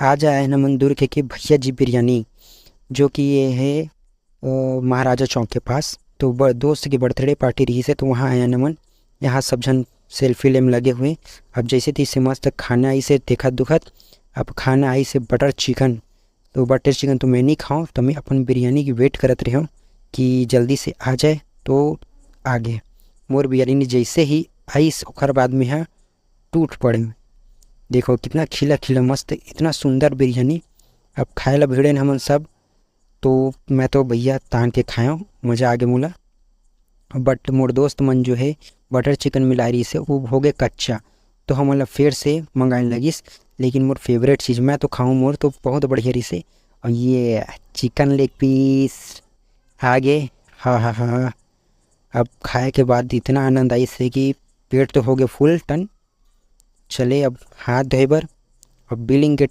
आज आया है ना मंदूर के भैया जी बिरयानी, जो कि ये है महाराजा चौक के पास। तो दोस्त की बर्थडे पार्टी रही से तो वहाँ आया नमन। यहाँ सब जन सेल्फी लेम लगे हुए। अब जैसे तैसे मस्त खाना आई से देखत दुखत। अब खाना आई से बटर चिकन। तो बटर चिकन तो मैं नहीं खाऊँ, तो मैं अपन बिरयानी की वेट करत रही हूँ कि जल्दी से आ जाए तो आगे। मोर बिरयानी जैसे ही आई ओकर बाद में यहाँ टूट पड़े। देखो कितना खिला खिला मस्त, इतना सुंदर बिरयानी। अब खाए ला भिड़े हमन सब। तो मैं तो भैया तान के खाया, मज़ा आ गया मोला। बट मोर दोस्त मन जो है बटर चिकन मिलाई रही से वो हो गए कच्चा। तो हम मतलब फिर से मंगाने लगिस। लेकिन मोर फेवरेट चीज़ मैं तो खाऊँ मोर तो बहुत बढ़िया रही से। और ये चिकन लेग पीस आगे। हाँ हाँ हाँ। अब खाए के बाद इतना आनंद आई से कि पेट तो हो गया फुल टन। चले अब हाथ धोए बर। अब बिलिंग के टाइम